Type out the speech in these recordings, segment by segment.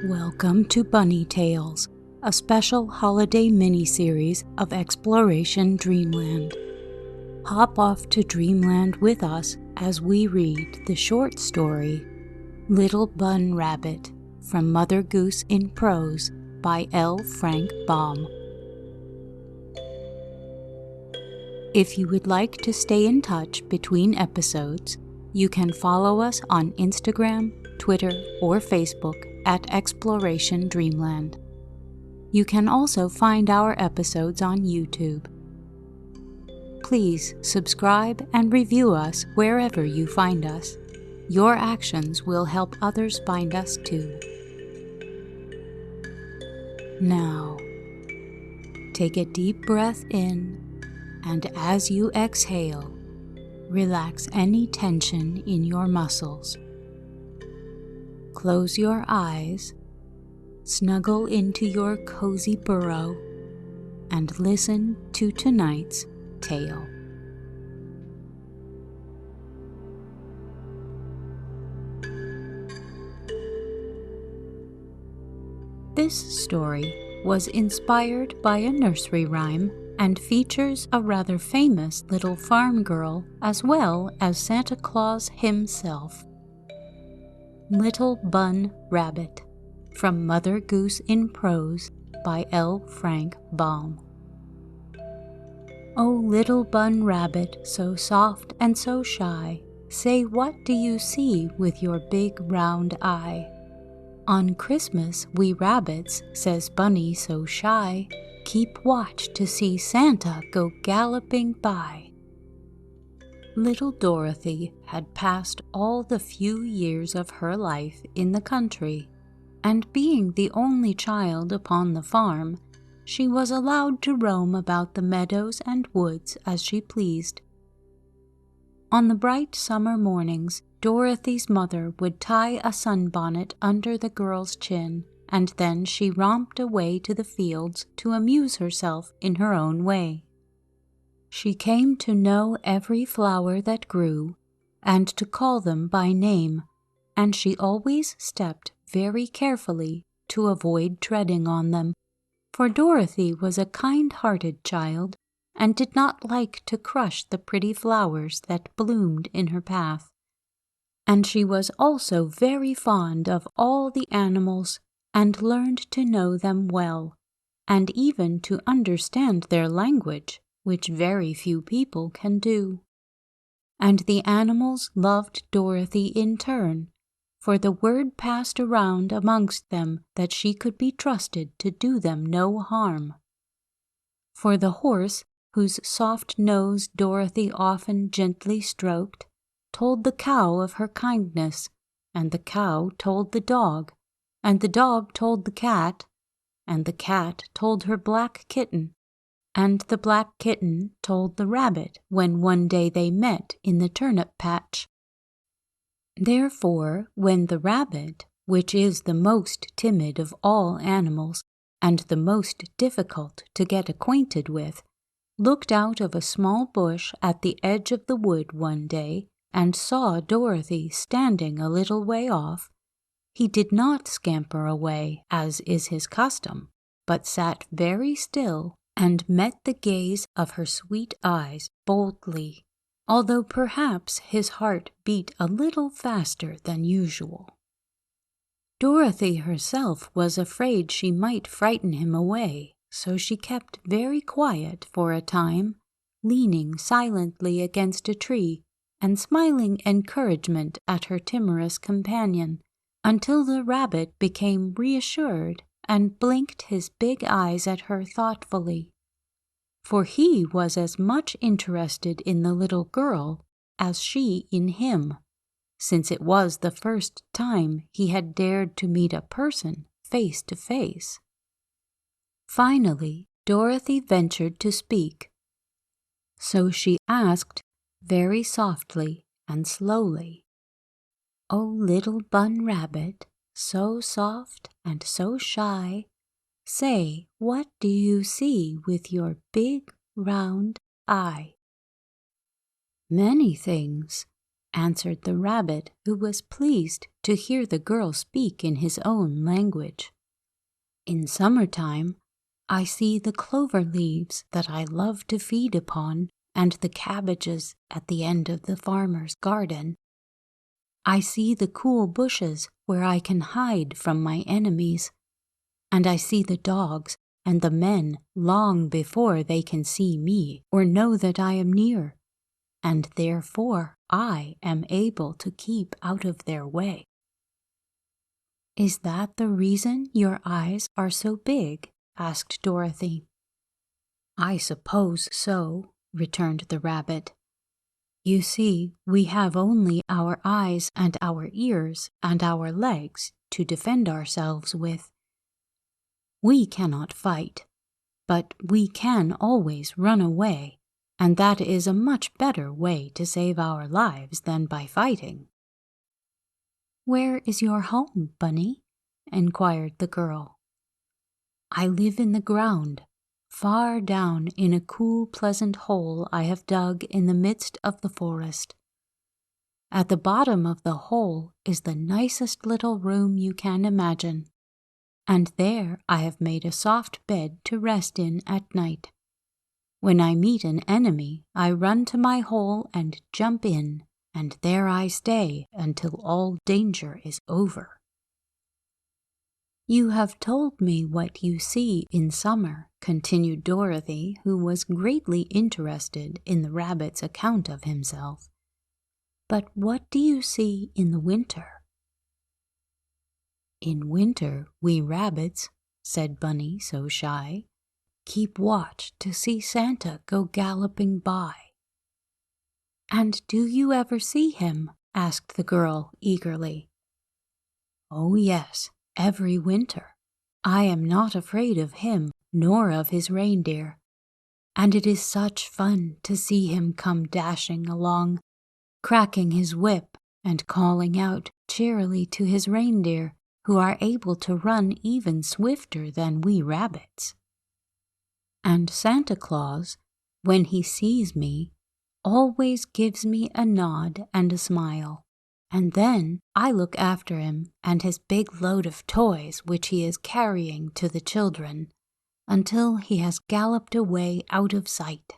Welcome to Bunny Tales, a special holiday mini-series of Exploration Dreamland. Hop off to Dreamland with us as we read the short story Little Bun Rabbit from Mother Goose in Prose by L. Frank Baum. If you would like to stay in touch between episodes, you can follow us on Instagram, Twitter, or Facebook at Exploration Dreamland. You can also find our episodes on YouTube. Please subscribe and review us wherever you find us. Your actions will help others find us too. Now, take a deep breath in, and as you exhale, relax any tension in your muscles. Close your eyes, snuggle into your cozy burrow, and listen to tonight's tale. This story was inspired by a nursery rhyme and features a rather famous little farm girl as well as Santa Claus himself. Little Bun Rabbit from Mother Goose in Prose by L. Frank Baum. Oh, little bun rabbit, so soft and so shy, say what do you see with your big round eye? On Christmas we rabbits, says Bunny so shy, keep watch to see Santa go galloping by. Little Dorothy had passed all the few years of her life in the country, and being the only child upon the farm, she was allowed to roam about the meadows and woods as she pleased. On the bright summer mornings, Dorothy's mother would tie a sunbonnet under the girl's chin, and then she romped away to the fields to amuse herself in her own way. She came to know every flower that grew, and to call them by name, and she always stepped very carefully to avoid treading on them, for Dorothy was a kind-hearted child, and did not like to crush the pretty flowers that bloomed in her path. And she was also very fond of all the animals, and learned to know them well, and even to understand their language, which very few people can do. And the animals loved Dorothy in turn, for the word passed around amongst them that she could be trusted to do them no harm. For the horse, whose soft nose Dorothy often gently stroked, told the cow of her kindness, and the cow told the dog, and the dog told the cat, and the cat told her black kitten, and the black kitten told the rabbit when one day they met in the turnip patch. Therefore, when the rabbit, which is the most timid of all animals, and the most difficult to get acquainted with, looked out of a small bush at the edge of the wood one day, and saw Dorothy standing a little way off, he did not scamper away, as is his custom, but sat very still and met the gaze of her sweet eyes boldly, although perhaps his heart beat a little faster than usual. Dorothy herself was afraid she might frighten him away, so she kept very quiet for a time, leaning silently against a tree and smiling encouragement at her timorous companion, until the rabbit became reassured and blinked his big eyes at her thoughtfully, for he was as much interested in the little girl as she in him, since it was the first time he had dared to meet a person face to face. Finally, Dorothy ventured to speak, so she asked very softly and slowly, "Oh, little bun rabbit, so soft and so shy, say, what do you see with your big round eye?" "Many things," answered the rabbit, who was pleased to hear the girl speak in his own language. In summertime, I see the clover leaves that I love to feed upon, and the cabbages at the end of the farmer's garden. I see the cool bushes where I can hide from my enemies, and I see the dogs and the men long before they can see me or know that I am near, and therefore I am able to keep out of their way. Is that the reason your eyes are so big? Asked Dorothy. I suppose so, returned the rabbit. You see, we have only our eyes and our ears and our legs to defend ourselves with. We cannot fight, but we can always run away, and that is a much better way to save our lives than by fighting. Where is your home, Bunny? Inquired the girl. I live in the ground, far down in a cool, pleasant hole I have dug in the midst of the forest. At the bottom of the hole is the nicest little room you can imagine, and there I have made a soft bed to rest in at night. When I meet an enemy, I run to my hole and jump in, and there I stay until all danger is over. You have told me what you see in summer, continued Dorothy, who was greatly interested in the rabbit's account of himself. But what do you see in the winter? In winter, we rabbits, said Bunny so shy, keep watch to see Santa go galloping by. And do you ever see him? Asked the girl eagerly. Oh yes, every winter. I am not afraid of him nor of his reindeer, and it is such fun to see him come dashing along, cracking his whip and calling out cheerily to his reindeer, who are able to run even swifter than we rabbits. And Santa Claus, when he sees me, always gives me a nod and a smile, and then I look after him and his big load of toys which he is carrying to the children, until he has galloped away out of sight.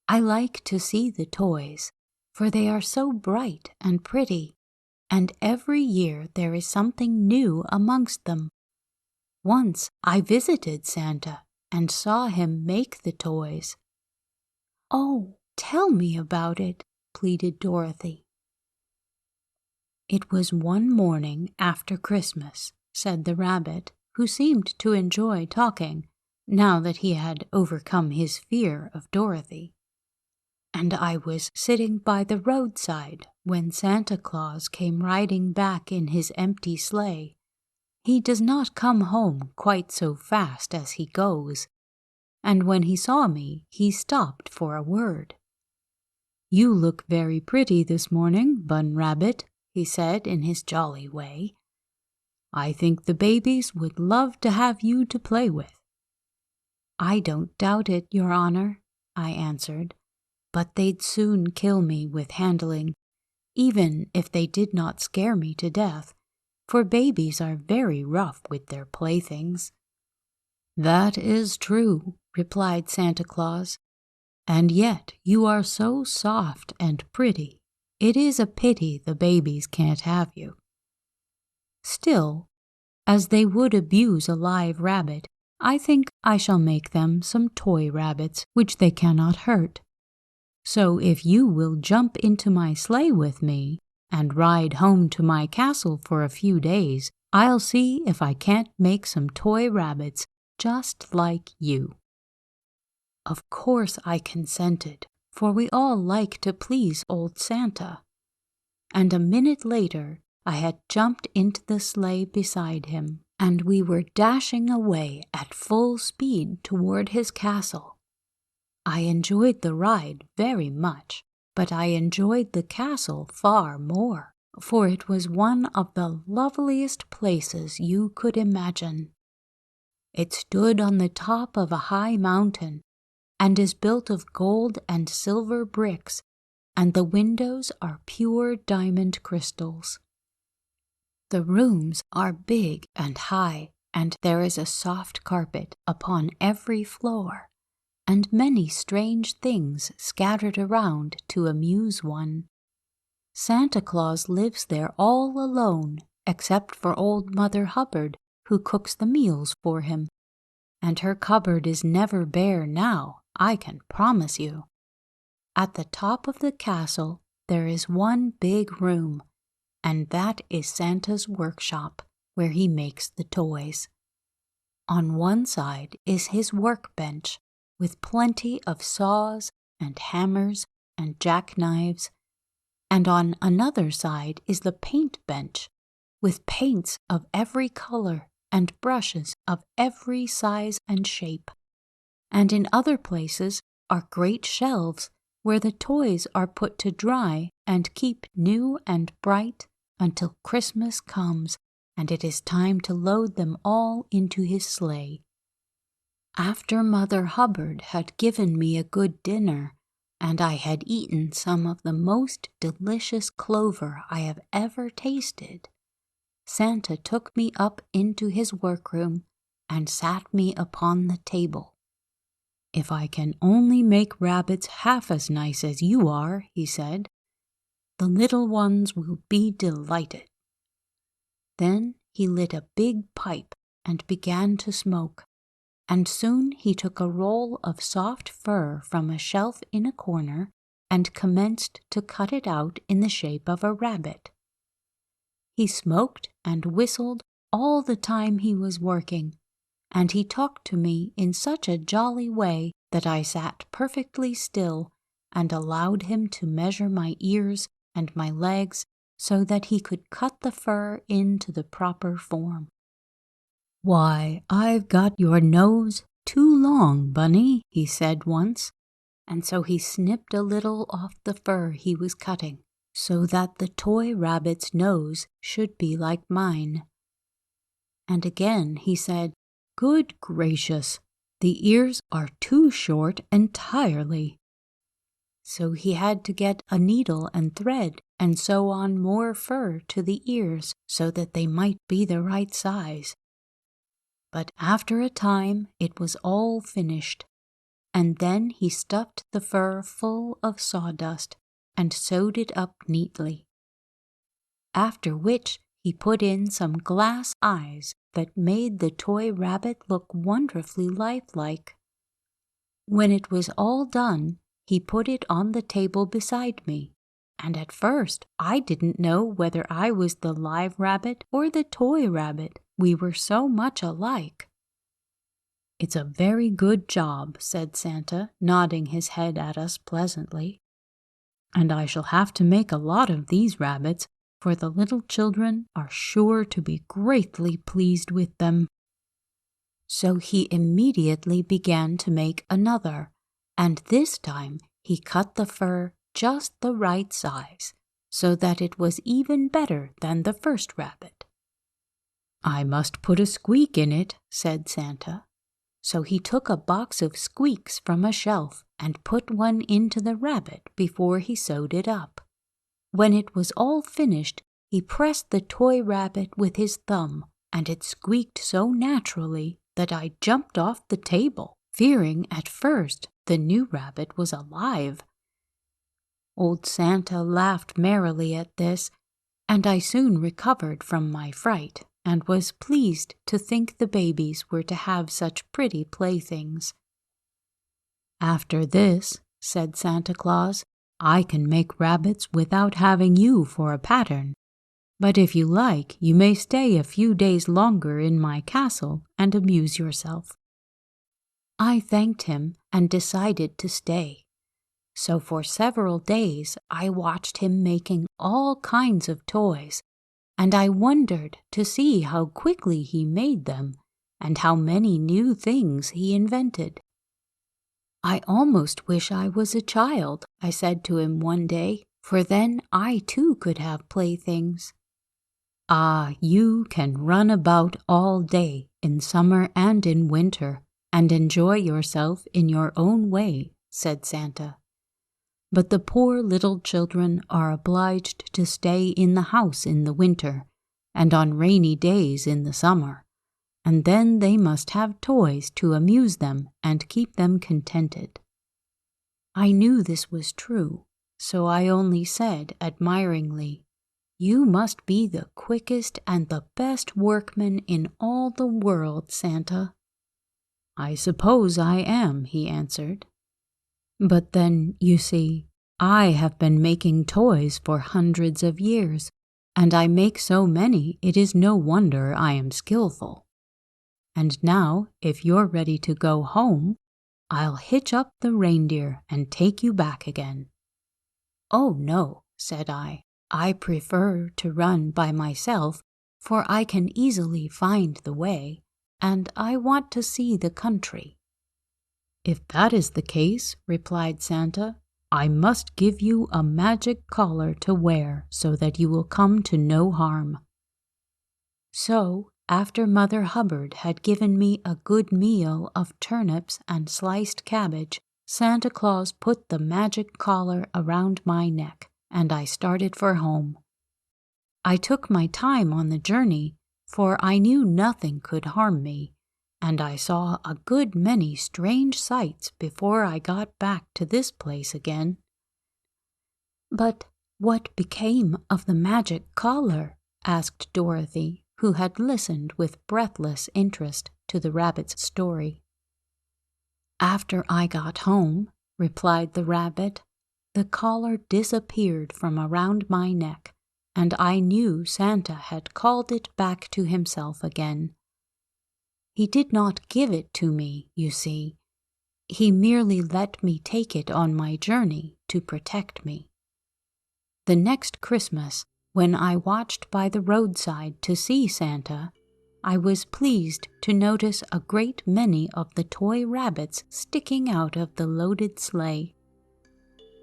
I like to see the toys, for they are so bright and pretty, and every year there is something new amongst them. Once I visited Santa and saw him make the toys. Oh, tell me about it, pleaded Dorothy. It was one morning after Christmas, said the rabbit, who seemed to enjoy talking, now that he had overcome his fear of Dorothy. And I was sitting by the roadside when Santa Claus came riding back in his empty sleigh. He does not come home quite so fast as he goes, and when he saw me, he stopped for a word. You look very pretty this morning, Bun Rabbit, he said in his jolly way. I think the babies would love to have you to play with. I don't doubt it, Your Honor, I answered, but they'd soon kill me with handling, even if they did not scare me to death, for babies are very rough with their playthings. That is true, replied Santa Claus, and yet you are so soft and pretty. It is a pity the babies can't have you. Still, as they would abuse a live rabbit, I think I shall make them some toy rabbits which they cannot hurt. So if you will jump into my sleigh with me and ride home to my castle for a few days, I'll see if I can't make some toy rabbits just like you. Of course I consented, for we all like to please old Santa. And a minute later I had jumped into the sleigh beside him, and we were dashing away at full speed toward his castle. I enjoyed the ride very much, but I enjoyed the castle far more, for it was one of the loveliest places you could imagine. It stood on the top of a high mountain, and is built of gold and silver bricks, and the windows are pure diamond crystals. The rooms are big and high, and there is a soft carpet upon every floor, and many strange things scattered around to amuse one. Santa Claus lives there all alone, except for old Mother Hubbard, who cooks the meals for him. And her cupboard is never bare now, I can promise you. At the top of the castle there is one big room, and that is Santa's workshop, where he makes the toys. On one side is his workbench, with plenty of saws and hammers and jackknives, and on another side is the paint bench, with paints of every color and brushes of every size and shape. And in other places are great shelves where the toys are put to dry and keep new and bright until Christmas comes and it is time to load them all into his sleigh. After Mother Hubbard had given me a good dinner, and I had eaten some of the most delicious clover I have ever tasted, Santa took me up into his workroom and sat me upon the table. "If I can only make rabbits half as nice as you are," he said, "the little ones will be delighted." Then he lit a big pipe and began to smoke, and soon he took a roll of soft fur from a shelf in a corner and commenced to cut it out in the shape of a rabbit. He smoked and whistled all the time he was working, and he talked to me in such a jolly way that I sat perfectly still and allowed him to measure my ears and my legs so that he could cut the fur into the proper form. "Why, I've got your nose too long, Bunny," he said once, and so he snipped a little off the fur he was cutting, so that the toy rabbit's nose should be like mine. And again he said, "Good gracious, the ears are too short entirely." So he had to get a needle and thread and sew on more fur to the ears so that they might be the right size. But after a time it was all finished, and then he stuffed the fur full of sawdust and sewed it up neatly. After which he put in some glass eyes that made the toy rabbit look wonderfully lifelike. When it was all done, he put it on the table beside me, and at first I didn't know whether I was the live rabbit or the toy rabbit. We were so much alike. "It's a very good job," said Santa, nodding his head at us pleasantly. "And I shall have to make a lot of these rabbits, for the little children are sure to be greatly pleased with them." So he immediately began to make another, and this time he cut the fur just the right size, so that it was even better than the first rabbit. "I must put a squeak in it," said Santa. So he took a box of squeaks from a shelf and put one into the rabbit before he sewed it up. When it was all finished, he pressed the toy rabbit with his thumb, and it squeaked so naturally that I jumped off the table, fearing at first the new rabbit was alive. Old Santa laughed merrily at this, and I soon recovered from my fright, and was pleased to think the babies were to have such pretty playthings. "After this," said Santa Claus, "I can make rabbits without having you for a pattern. But if you like, you may stay a few days longer in my castle and amuse yourself." I thanked him and decided to stay. So for several days I watched him making all kinds of toys, and I wondered to see how quickly he made them and how many new things he invented. "I almost wish I was a child," I said to him one day, "for then I too could have playthings." "Ah, you can run about all day in summer and in winter, and enjoy yourself in your own way," said Santa. But the poor little children are obliged to stay in the house in the winter, and on rainy days in the summer, and then they must have toys to amuse them and keep them contented." I knew this was true, so I only said admiringly, "You must be the quickest and the best workman in all the world, Santa." "I suppose I am," he answered. "But then, you see, I have been making toys for hundreds of years, and I make so many it is no wonder I am skillful. And now, if you're ready to go home, I'll hitch up the reindeer and take you back again." "Oh, no," said I prefer to run by myself, for I can easily find the way, and I want to see the country." "If that is the case," replied Santa, "I must give you a magic collar to wear so that you will come to no harm." So, after Mother Hubbard had given me a good meal of turnips and sliced cabbage, Santa Claus put the magic collar around my neck, and I started for home. I took my time on the journey, for I knew nothing could harm me, and I saw a good many strange sights before I got back to this place again. "But what became of the magic collar?" asked Dorothy, who had listened with breathless interest to the rabbit's story. "After I got home," replied the rabbit, "the collar disappeared from around my neck, and I knew Santa had called it back to himself again. He did not give it to me, you see. He merely let me take it on my journey to protect me. The next Christmas, when I watched by the roadside to see Santa, I was pleased to notice a great many of the toy rabbits sticking out of the loaded sleigh.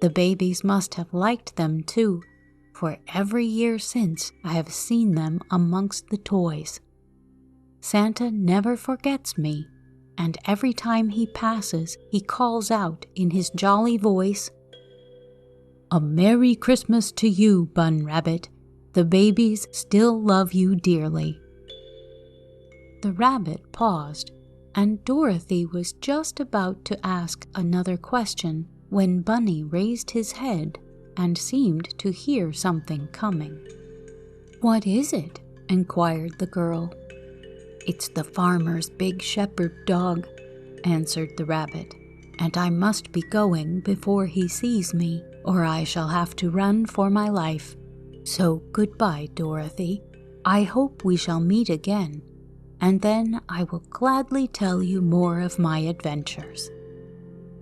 The babies must have liked them too, for every year since I have seen them amongst the toys. Santa never forgets me, and every time he passes, he calls out in his jolly voice, "A Merry Christmas to you, Bun Rabbit. The babies still love you dearly." The rabbit paused, and Dorothy was just about to ask another question when Bunny raised his head and seemed to hear something coming. "What is it?" inquired the girl. "It's the farmer's big shepherd dog," answered the rabbit, "and I must be going before he sees me, or I shall have to run for my life. So goodbye, Dorothy. I hope we shall meet again, and then I will gladly tell you more of my adventures."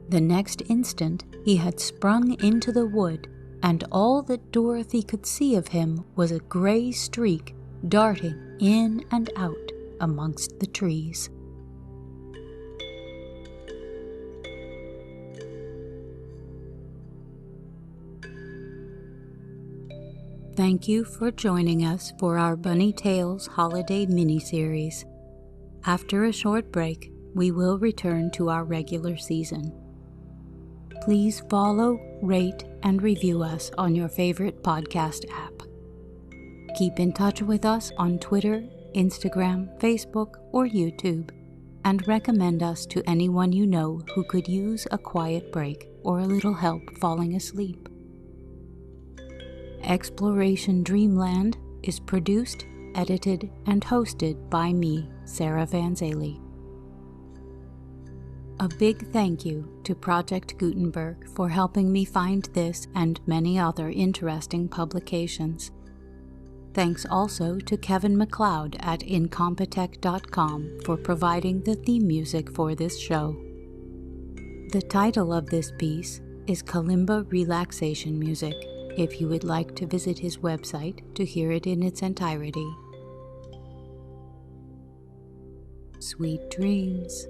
The next instant he had sprung into the wood, and all that Dorothy could see of him was a gray streak darting in and out amongst the trees. Thank you for joining us for our Bunny Tales holiday mini-series. After a short break, we will return to our regular season. Please follow, rate, and review us on your favorite podcast app. Keep in touch with us on Twitter, Instagram, Facebook, or YouTube, and recommend us to anyone you know who could use a quiet break or a little help falling asleep. Exploration Dreamland is produced, edited, and hosted by me, Sarah Van Zaley. A big thank you to Project Gutenberg for helping me find this and many other interesting publications. Thanks also to Kevin MacLeod at Incompetech.com for providing the theme music for this show. The title of this piece is Kalimba Relaxation Music, if you would like to visit his website to hear it in its entirety. Sweet dreams.